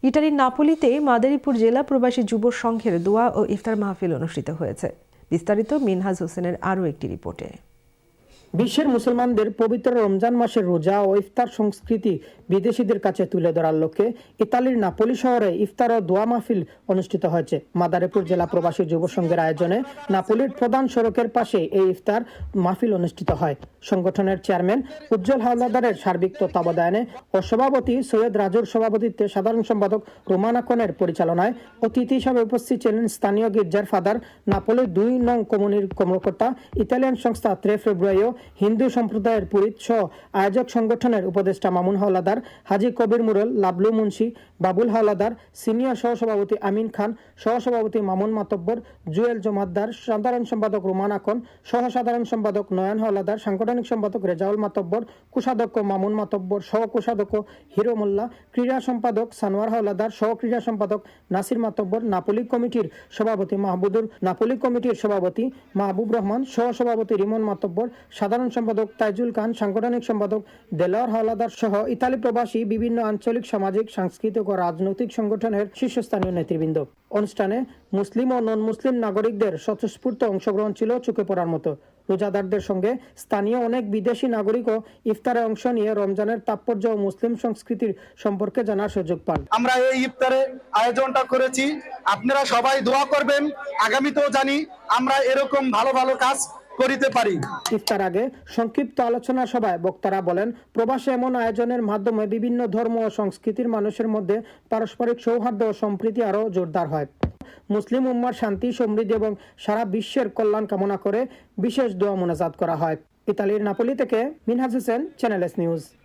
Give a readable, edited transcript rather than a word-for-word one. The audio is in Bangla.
ইটালির নাপোলিতে মাদারীপুর জেলা প্রবাসী যুব সংঘের দোয়া ও ইফতার মাহফিল অনুষ্ঠিত হয়েছে। বিস্তারিত মিনহাজ হোসেনের আরও একটি রিপোর্টে। বিশ্বের মুসলমানদের পবিত্র রমজান মাসের রোজা ও ইফতার সংস্কৃতি বিদেশিদের কাছে তুলে ধরার লক্ষ্যে ইতালির নাপোলি শহরে ইফতার ও দোয়া মাহফিল অনুষ্ঠিত হয়েছে। মাদারীপুর জেলা প্রবাসী যুব সংঘের আয়োজনে নাপোলির প্রধান সড়কের পাশে এই ইফতার মাহফিল অনুষ্ঠিত হয়। সংগঠনের চেয়ারম্যান উজ্জ্বল হাওলাদারের সার্বিক তত্ত্বাবধানে ও সভাপতি সৈয়দ রাজুর সভাপতিত্বে সাধারণ সম্পাদক রোমানা কনের পরিচালনায় অতিথি হিসাবে উপস্থিত ছিলেন স্থানীয় গির্জার ফাদার, নাপোলির ২ নং কমিউনির কর্মকর্তা, ইতালিয়ান সংস্থা 3 ফেব্রুয়ারিও হিন্দু সম্প্রদায়ের পুরোহিত সহ আয়োজক সংগঠনের উপদেষ্টা মামুন হাওলাদার, হাজী কবির মুরল, লাবলু মুন্সি, বাবুল হাওলাদার, সিনিয়র সহসভাপতি আমিন খান, সহসভাপতি মামুন মাতব্বর, জুয়েল জমাদ্দার, সাধারণ সম্পাদক রোমান আকন, সহ সাধারণ সম্পাদক নয়ন হাওলাদার, সাংগঠনিক সম্পাদক রেজাউল মাতব্বর, কোষাধ্যক্ষ মামুন মাতব্বর, সহ কোষাধ্যক্ষ হিরো মোল্লা, ক্রীড়া সম্পাদক সানোয়ার হাওলাদার, সহ ক্রীড়া সম্পাদক নাসির মাতব্বর, নাপোলি কমিটির সভাপতি মাহবুদুর, নাপোলি কমিটির সভাপতি মাহবুব রহমান, সহ সভাপতি রিমন মাতব্বর, সাধারণ সম্পাদক তাইজুল খান, সাংগঠনিক সম্পাদক দেলাওয়ার হাওলাদার সহ ইতালি প্রবাসী বিভিন্ন আঞ্চলিক, সামাজিক, সাংস্কৃতিক ও রাজনৈতিক সংগঠনের শীর্ষস্থানীয় নেতৃবৃন্দ। অনুষ্ঠানে মুসলিম ও নন মুসলিম নাগরিকদের স্বতঃস্ফূর্ত অংশগ্রহণ ছিল চোখে পড়ার মতো। রোজাদারদের সঙ্গে স্থানীয় অনেক বিদেশি নাগরিকও ইফতারে অংশ নিয়ে রমজানের তাৎপর্য ও মুসলিম সংস্কৃতির সম্পর্কে জানার সুযোগ পান। আমরা এই ইফতারে আয়োজনটা করেছি, আপনারা সবাই দোয়া করবেন। আগামীতেও জানি আমরা এরকম ভালো ভালো কাজ করিতে পারি। ইফতার আগে সংক্ষিপ্ত আলোচনা সভায় বক্তারা বলেন, প্রবাসে এমন আয়োজনের মাধ্যমে বিভিন্ন ধর্ম ও সংস্কৃতির মানুষের মধ্যে পারস্পরিক সৌহার্দ্য ও সম্প্রীতি আরও জোরদার হয়। মুসলিম উম্মার শান্তি, সমৃদ্ধি এবং সারা বিশ্বের কল্যাণ কামনা করে বিশেষ দোয়া মোনাজাত করা হয়। ইতালির নাপোলি থেকে Minhaj Hossain, channel S news.